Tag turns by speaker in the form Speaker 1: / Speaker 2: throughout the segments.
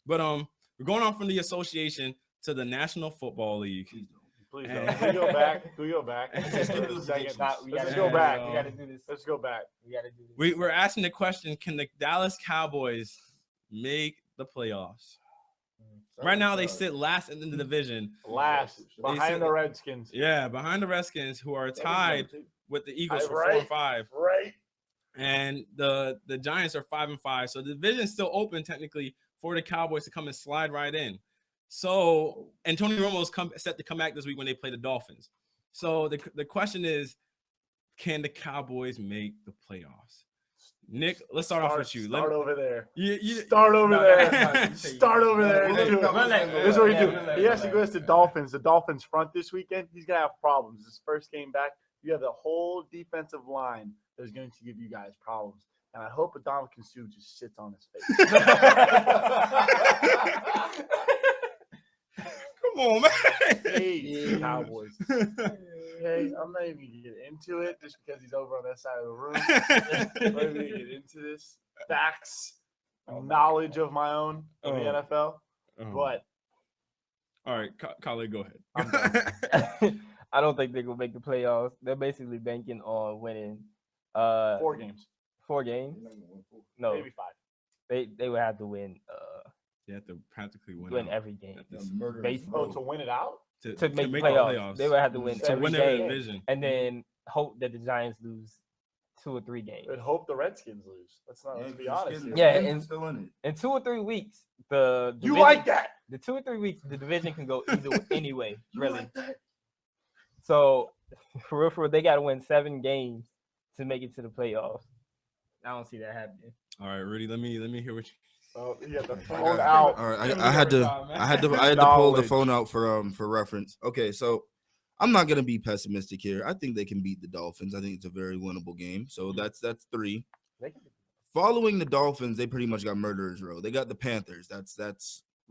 Speaker 1: But we're going on from the association to the National Football League.
Speaker 2: Please don't. Can we go back?
Speaker 3: Let's go back.
Speaker 2: We gotta do this. Let's go back.
Speaker 3: We gotta do this.
Speaker 1: We're asking the question: can the Dallas Cowboys make the playoffs? Right now, they sit last in the division.
Speaker 2: Last, behind the Redskins.
Speaker 1: Yeah, behind the Redskins, who are tied with the Eagles for 4-5.
Speaker 2: Right.
Speaker 1: And the Giants are 5-5. So the division's still open technically for the Cowboys to come and slide right in. So, and Tony Romo's set to come back this week when they play the Dolphins. So the question is, can the Cowboys make the playoffs? Nick, let's start off with you.
Speaker 2: Start over there.
Speaker 1: Start over
Speaker 2: there. Start over there. This is what we do. He has to go against the Dolphins. The Dolphins front this weekend. He's going to have problems. His first game back, you have the whole defensive line that's going to give you guys problems. And I hope Adamakin Suh just sits on his face.
Speaker 1: Come on, man.
Speaker 2: Hey, Cowboys. Okay, I'm not even going to get into it just because he's over on that side of the room. I'm not even going to get into this. Facts, knowledge of my own of the NFL. But.
Speaker 1: All right, Khalid, go ahead.
Speaker 3: I don't think they're going to make the playoffs. They're basically banking on winning
Speaker 2: 4 games.
Speaker 3: 4 games? No.
Speaker 2: Maybe 5.
Speaker 3: They would have to win.
Speaker 1: They have to practically win
Speaker 3: every game.
Speaker 2: To win it out?
Speaker 3: To make playoffs. They would have to win every game.
Speaker 1: Division.
Speaker 3: And then hope that the Giants lose 2 or 3 games.
Speaker 2: And hope the Redskins lose. Let's be honest here.
Speaker 3: Yeah, in 2 or 3 weeks, the division,
Speaker 2: you like that?
Speaker 3: The 2 or 3 weeks, the division can go anyway. Really.
Speaker 2: Like that?
Speaker 3: So for real, they got to win 7 games to make it to the playoffs. I don't see that happening.
Speaker 1: All right, Rudy, let me hear what you.
Speaker 2: Oh, you got the phone out.
Speaker 4: All right, I had to pull the phone out for reference. Okay, so I'm not gonna be pessimistic here. I think they can beat the Dolphins. I think it's a very winnable game. So that's 3. Following the Dolphins, they pretty much got murderers row. They got the Panthers. That's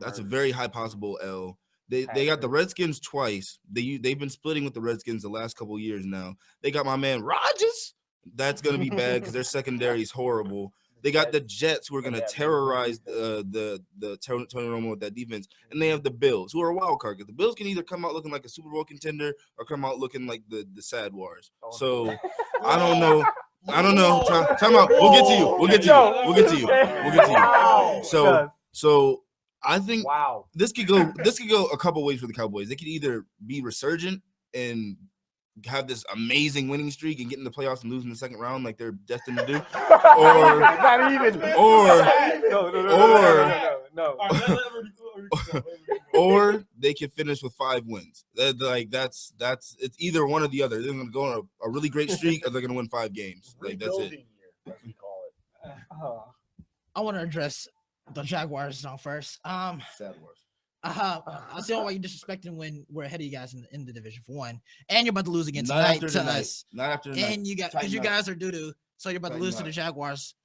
Speaker 4: a very high possible L. They got the Redskins twice. They've been splitting with the Redskins the last couple of years now. They got my man Rodgers. That's gonna be bad because their secondary is horrible. They got the Jets who are gonna terrorize the Tony Romo with that defense, and they have the Bills who are a wild card. The Bills can either come out looking like a Super Bowl contender or come out looking like the Sad Wars. So I don't know. Time out. We'll get to you. So I think this could go a couple ways for the Cowboys. They could either be resurgent and have this amazing winning streak and get in the playoffs and lose in the second round like they're destined to do, or they can finish with 5 wins. That's it's either one or the other. They're going to go on a really great streak, or they're going to win 5 games. Like that's it.
Speaker 2: Year, as we call it.
Speaker 5: I want to address the Jaguars now first.
Speaker 4: Sad Wars.
Speaker 5: I see why you're disrespecting when we're ahead of you guys in the division for one, and you're about to lose again tonight to us.
Speaker 4: Not after tonight.
Speaker 5: And you guys are doo-doo, so you're about to lose to the Jaguars.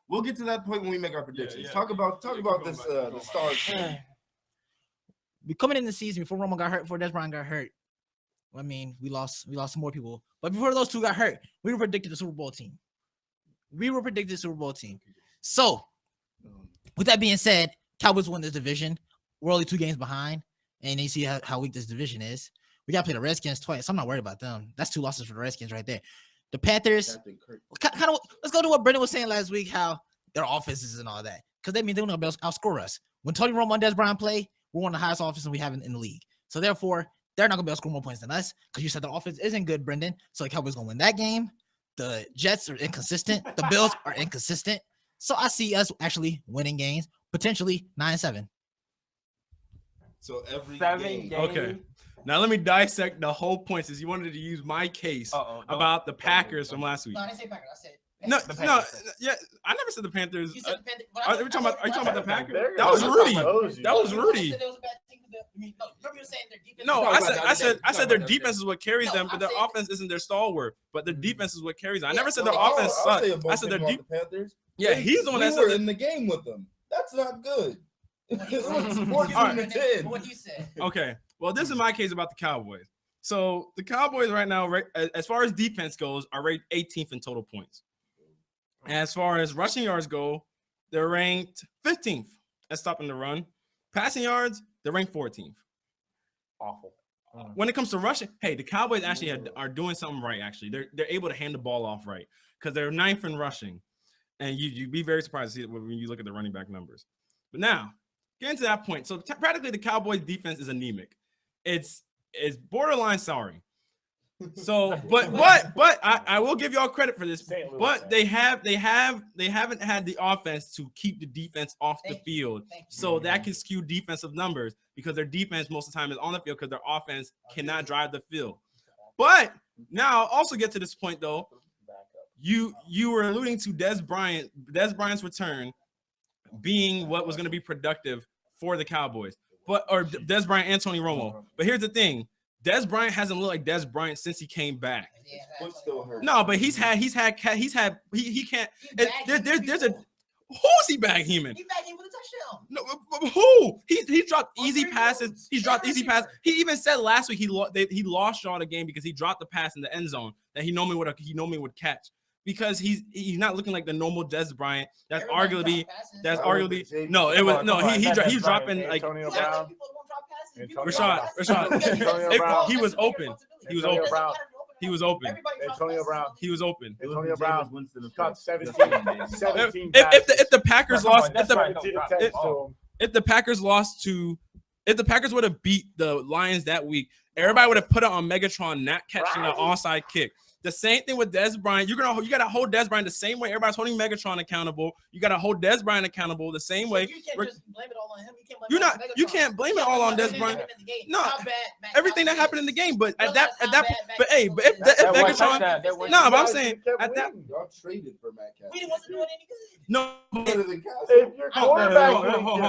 Speaker 4: We'll get to that point when we make our predictions. Talk about this the stars.
Speaker 5: We coming in the season before Romo got hurt, before Des Bryant got hurt. I mean, we lost some more people, but before those 2 got hurt, we were predicted the Super Bowl team. So, with that being said, Cowboys win this division. We're only 2 games behind, and you see how weak this division is. We got to play the Redskins twice. I'm not worried about them. That's 2 losses for the Redskins right there. The Panthers, kind of. Let's go to what Brendan was saying last week, how their offenses and all that, because they mean they're going to outscore us. When Tony Romo and Des Bryant play, we're one of the highest offenses we have in the league. So therefore, they're not going to be able to score more points than us, because you said the offense isn't good, Brendan. So the Cowboys going to win that game. The Jets are inconsistent. The Bills are inconsistent. So I see us actually winning games, potentially 9-7.
Speaker 4: So every
Speaker 3: 7
Speaker 4: game.
Speaker 3: games.
Speaker 1: Okay. Now let me dissect the whole point, since you wanted to use my case about the Packers from last week.
Speaker 5: No, I didn't say Packers. I said
Speaker 1: No, yeah, I never said the Panthers. Are you talking about the Packers? That was Rudy. That was Rudy. No, I said their defense is what carries them, but their offense isn't their stalwart. But their defense is what carries them. I never said their offense sucked. I said their defense.
Speaker 4: Panthers.
Speaker 1: Yeah, he's the one that
Speaker 4: were
Speaker 1: said
Speaker 4: in the game with them. That's not good. It was 14-10.
Speaker 5: What he said.
Speaker 1: Okay. Well, this is my case about the Cowboys. So the Cowboys right now, as far as defense goes, are ranked 18th in total points. As far as rushing yards go, they're ranked 15th at stopping the run. Passing yards, they're ranked 14th.
Speaker 2: Awful.
Speaker 1: When it comes to rushing, hey, the Cowboys actually are doing something right. Actually, they're able to hand the ball off right because they're 9th in rushing, and you'd be very surprised to see it when you look at the running back numbers. But now, getting to that point, so practically the Cowboys defense is anemic. It's borderline sorry. So, but I will give y'all credit for this. But they haven't had the offense to keep the defense off the field, so that can skew defensive numbers because their defense most of the time is on the field because their offense cannot drive the field. But now, I'll also get to this point though. You were alluding to Dez Bryant's return being what was going to be productive for the Cowboys, or Dez Bryant and Tony Romo. But here's the thing. Dez Bryant hasn't looked like Dez Bryant since he came back.
Speaker 4: Foot still hurt.
Speaker 1: No, but he can't. There's a who's he bagging him in?
Speaker 5: He bagged him for the touchdown.
Speaker 1: No, who? He dropped easy passes. He dropped easy passes. He even said last week he lost y'all the game because he dropped the pass in the end zone that he normally would catch. Because he's not looking like the normal Dez Bryant. That's arguably no. It was no. He's dropping like
Speaker 2: Antonio Brown.
Speaker 1: Rashad. He was open. He was open. He was open.
Speaker 2: Antonio Brown.
Speaker 1: He was open.
Speaker 2: Antonio Brown caught 17
Speaker 1: if the Packers lost, if the Packers would have beat the Lions that week, everybody would have put it on Megatron not catching an onside kick. The same thing with Dez Bryant. You gotta hold Dez Bryant the same way everybody's holding Megatron accountable. You gotta hold Dez Bryant accountable the same way.
Speaker 5: You can't just blame it all on him.
Speaker 1: You can't blame it all on Dez Bryant. No, everything that happened in the game, but at that but if Megatron, no, but I'm saying at that
Speaker 4: y'all traded for Matt Castle.
Speaker 5: We wasn't doing any good.
Speaker 1: no.
Speaker 4: Better than Castle.
Speaker 2: If your quarterback,
Speaker 1: Hold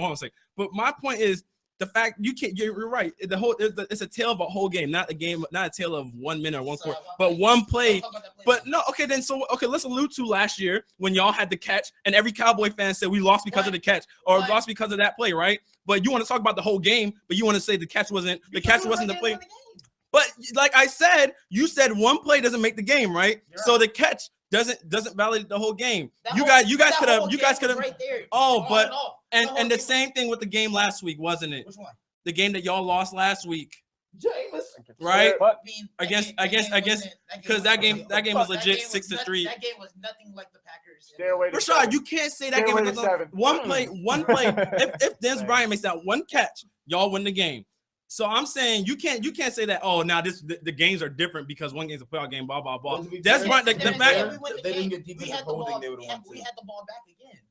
Speaker 1: on a second. But my point is the fact you can't. You're right. It's a tale of a whole game, not a tale of 1 minute or one quarter, but one play. But no, okay, let's allude to last year when y'all had the catch, and every Cowboy fan said we lost because of the catch or lost because of that play, right? But you want to talk about the whole game, but you want to say the catch wasn't the play. But like I said, you said one play doesn't make the game, right? So the catch doesn't validate the whole game. You guys could have.
Speaker 5: Right there.
Speaker 1: Oh, but and the same thing with the game last week, wasn't it?
Speaker 5: Which one?
Speaker 1: The game that y'all lost last week,
Speaker 4: Jameis.
Speaker 1: right?
Speaker 5: Against
Speaker 1: Because that game was legit 6-3.
Speaker 5: That game was nothing like the Packers.
Speaker 1: Rashad, you can't say that game was one play. If Dez Bryant makes that one catch, y'all win the game. So I'm saying you can't say that. Oh, now the games are different because one game's a playoff game. Blah blah blah. That's right.
Speaker 4: They didn't get defensive holding. They would have won.
Speaker 5: We had the ball back again.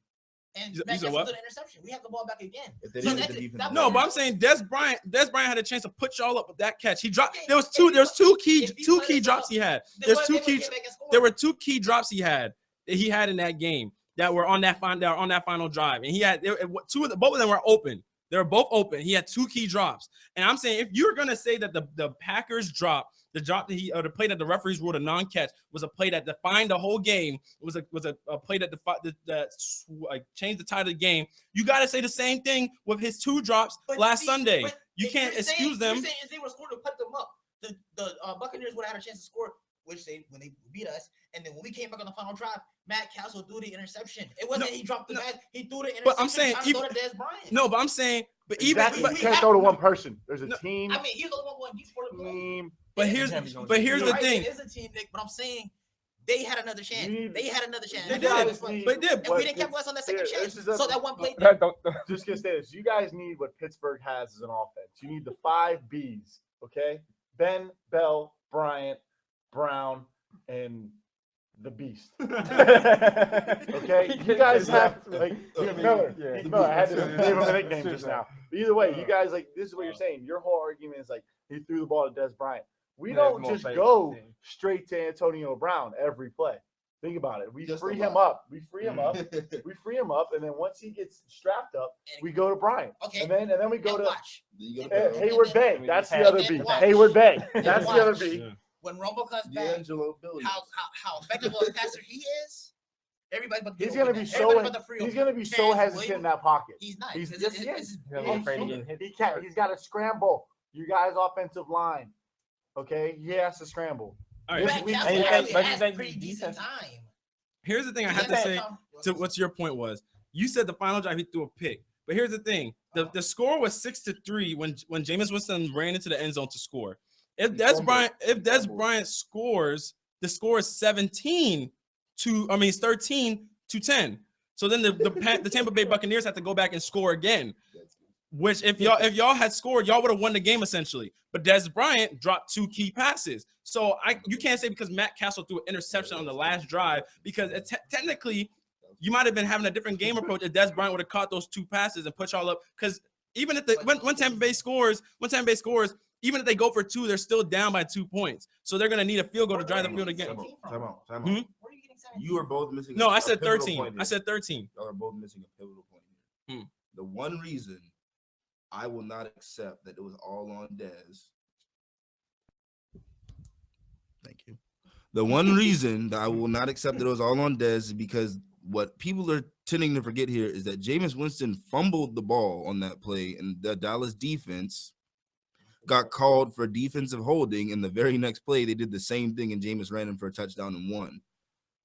Speaker 5: And
Speaker 1: you said what?
Speaker 5: An interception. We have the ball back again.
Speaker 1: No, but I'm saying Dez Bryant had a chance to put y'all up with that catch. He dropped. There was two key drops he had. There were two key drops he had in that game that were on that final drive, and he had both of them were open. They were both open. He had two key drops, and I'm saying if you're gonna say that the Packers drop. The drop that the play that the referees ruled a non-catch was a play that defined the whole game. It was a play that changed the tide of the game. You got to say the same thing with his two drops last Sunday. You can't excuse them.
Speaker 5: You're saying if they were scored to put them up, the Buccaneers would have had a chance to score, when they beat us. And then when we came back on the final drive, Matt Castle threw the interception. It wasn't he dropped the pass. He threw the interception.
Speaker 1: But I'm saying
Speaker 5: to go to Dez Bryant.
Speaker 1: No, but I'm saying, but even
Speaker 2: you can't throw to one person. There's a team.
Speaker 5: I mean, he's the only one he's for the team.
Speaker 1: But here's the thing.
Speaker 5: It is a team, Nick. But I'm saying they had another chance. They had another chance.
Speaker 1: They did.
Speaker 5: And we didn't capitalize on that second chance. So that one play.
Speaker 2: Just gonna say this: you guys need what Pittsburgh has as an offense. You need the 5 Bs. Okay, Ben, Bell, Bryant, Brown, and the Beast. Okay, you guys have like Miller. I had to give him a nickname just now. But either way, you guys this is what you're saying. Your whole argument is he threw the ball to Dez Bryant. We don't just go straight to Antonio Brown every play. Think about it. We free him up. We free him up, and then once he gets strapped up, we go to Bryant.
Speaker 5: Okay.
Speaker 2: And then we go to
Speaker 4: Hayward
Speaker 2: Bay. That's the other B. Hayward Bay. That's the other B.
Speaker 5: When Romo comes back, how effective of a passer he is, everybody but
Speaker 2: he's gonna be so hesitant in that pocket.
Speaker 5: He's not.
Speaker 2: He can't. He's got to scramble. You guys, offensive line. Okay, he has to scramble.
Speaker 1: All right.
Speaker 5: Pretty decent time.
Speaker 1: Here's the thing I have to say to what your point was. You said the final drive he threw a pick. But here's the thing: the score was 6-3 when Jameis Winston ran into the end zone to score. If Des Bryant scores, the score is 13-10. So then the Tampa Bay Buccaneers have to go back and score again. Which if y'all had scored, y'all would have won the game essentially. But Des Bryant dropped 2 key passes. So you can't say because Matt Castle threw an interception on the last drive because technically you might have been having a different game approach if Des Bryant would have caught those 2 passes and put y'all up. Because even if when Tampa Bay scores, even if they go for 2, they're still down by 2 points. So they're gonna need a field goal to drive the field again.
Speaker 4: Time out. You are both missing.
Speaker 1: No, I said 13. I said 13.
Speaker 4: Y'all are both missing a pivotal point here. The one reason I will not accept that it was all on Dez. Thank you. The one reason that I will not accept that it was all on Dez is because what people are tending to forget here is that Jameis Winston fumbled the ball on that play, and the Dallas defense got called for defensive holding. And the very next play, they did the same thing, and Jameis ran him for a touchdown and won.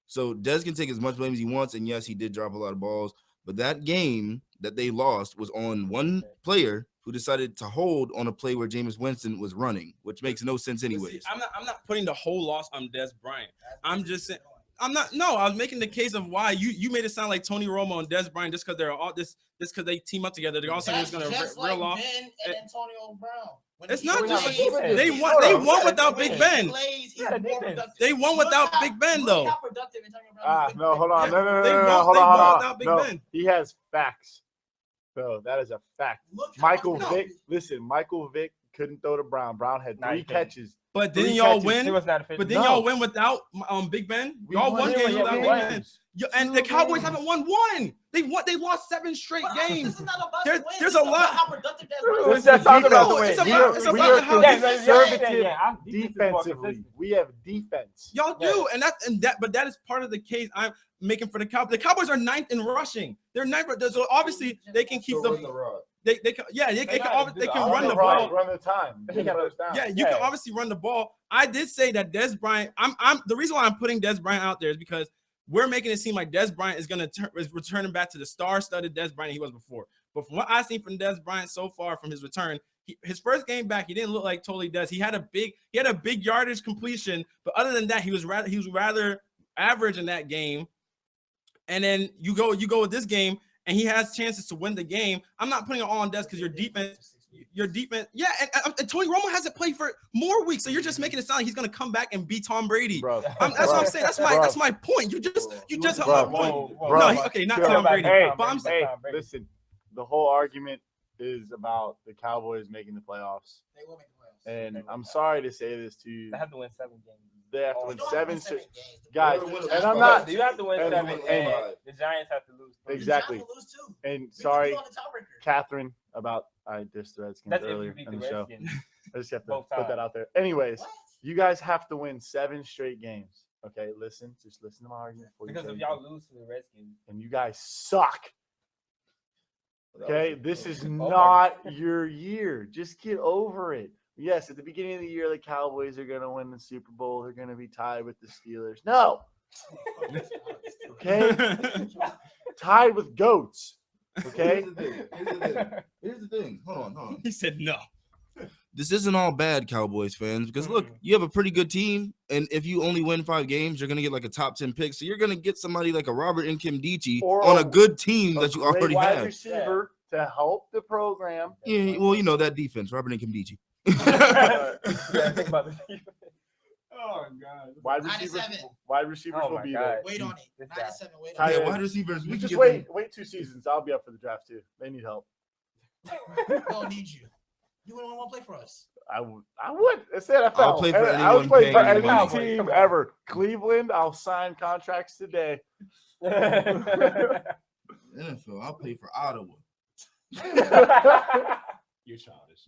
Speaker 4: So Dez can take as much blame as he wants, and yes, he did drop a lot of balls. But that game that they lost was on one player who decided to hold on a play where Jameis Winston was running, which makes no sense anyways.
Speaker 1: See, I'm not putting the whole loss on Des Bryant. I'm just saying I was making the case of why you made it sound like Tony Romo and Des Bryant just because they're all just because they team up together. They're also just gonna reel off.
Speaker 5: Ben and Antonio Brown.
Speaker 1: It's not just they won without Big Ben. They won without Big Ben though.
Speaker 2: No, hold on. No,
Speaker 1: They
Speaker 2: hold
Speaker 1: won
Speaker 2: on.
Speaker 1: without Big
Speaker 2: No,
Speaker 1: Ben.
Speaker 2: he has facts. Bro, that is a fact. Michael Vick couldn't throw to Brown. Brown had 3 catches.
Speaker 1: But didn't y'all win? Y'all win without Big Ben? Y'all won games without Big Ben. And the Cowboys haven't won one. They lost 7 straight games.
Speaker 5: This is not about
Speaker 1: There's a lot.
Speaker 5: how productive
Speaker 2: It's about
Speaker 5: the
Speaker 2: defensively. We have defense.
Speaker 1: Y'all do, but that is part of the case I'm making for the Cowboys. The Cowboys are 9th in rushing. They're 9th. So obviously they can keep them. They can run the ball.
Speaker 2: Run the time.
Speaker 1: Yeah, you can obviously run the ball. I did say that Des Bryant. I'm the reason why I'm putting Des Bryant out there is because we're making it seem like Des Bryant is returning back to the star-studded Des Bryant he was before. But from what I've seen from Des Bryant so far from his return, his first game back, he didn't look like totally Des. He had a big yardage completion, but other than that, he was rather average in that game. And then you go with this game, and he has chances to win the game. I'm not putting it all on Des because your defense. Yeah, and Tony Romo hasn't played for more weeks, so you're just making it sound like he's gonna come back and beat Tom Brady. That's what I'm saying. That's my point. You just held my point. Not Tom Brady. But I'm saying,
Speaker 2: listen, the whole argument is about the Cowboys making the playoffs.
Speaker 5: They will make the playoffs.
Speaker 2: And I'm sorry to say this to you.
Speaker 3: They have to win 7 games.
Speaker 2: They have to win 7
Speaker 5: games.
Speaker 2: guys. And I'm not.
Speaker 3: You have to win 7, and the Giants have to lose 3.
Speaker 2: Exactly. And sorry, Catherine, about I dissed the Redskins earlier in the show. I just have to put that out there. Anyways, you guys have to win 7 straight games. Okay, just listen to my argument.
Speaker 3: Because if y'all lose to the Redskins,
Speaker 2: and you guys suck. Okay, this is not your year. Just get over it. Yes, at the beginning of the year, the Cowboys are going to win the Super Bowl. They're going to be tied with the Steelers. No. Okay? Tied with goats. Okay?
Speaker 4: Here's the thing. Hold on.
Speaker 1: He said no.
Speaker 4: This isn't all bad, Cowboys fans, because look, you have a pretty good team, and if you only win 5 games, you're going to get like a top 10 pick. So you're going to get somebody like a Robert Nkemdiche on a good team that you already have.
Speaker 2: Receiver to help the program.
Speaker 4: Yeah, well, you know that defense, Robert Nkemdiche.
Speaker 3: Think about the defense.
Speaker 1: Oh God.
Speaker 2: Wide receivers will be there.
Speaker 5: Wait on it. 9-7. Wait
Speaker 2: on it.
Speaker 4: Wide receivers.
Speaker 2: You just wait 2 seasons. I'll be up for the draft too. They need help.
Speaker 5: We don't need you. You wouldn't want to play for us.
Speaker 2: I would. It's NFL.
Speaker 4: I'll play for anyone.
Speaker 2: I'll play for any
Speaker 4: paying
Speaker 2: team ever. Cleveland. I'll sign contracts today.
Speaker 4: NFL. I'll play for Ottawa.
Speaker 1: You're childish.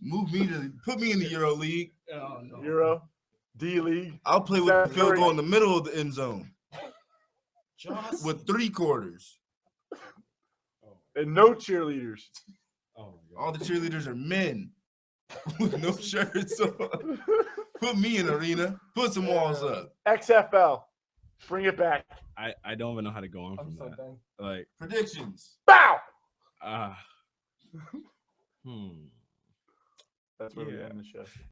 Speaker 4: Put me in the Euro League.
Speaker 1: Oh, no.
Speaker 2: Euro D League.
Speaker 4: I'll play with the field goal in the middle of the end zone. With 3 quarters.
Speaker 2: And no cheerleaders.
Speaker 1: Oh,
Speaker 4: all the cheerleaders are men with no shirts on. Put me in arena. Put some walls up.
Speaker 2: XFL. Bring it back.
Speaker 1: I don't even know how to go on from that.
Speaker 3: Done.
Speaker 1: Like
Speaker 4: predictions.
Speaker 2: Bow.
Speaker 1: Hmm.
Speaker 2: That's where we end the show.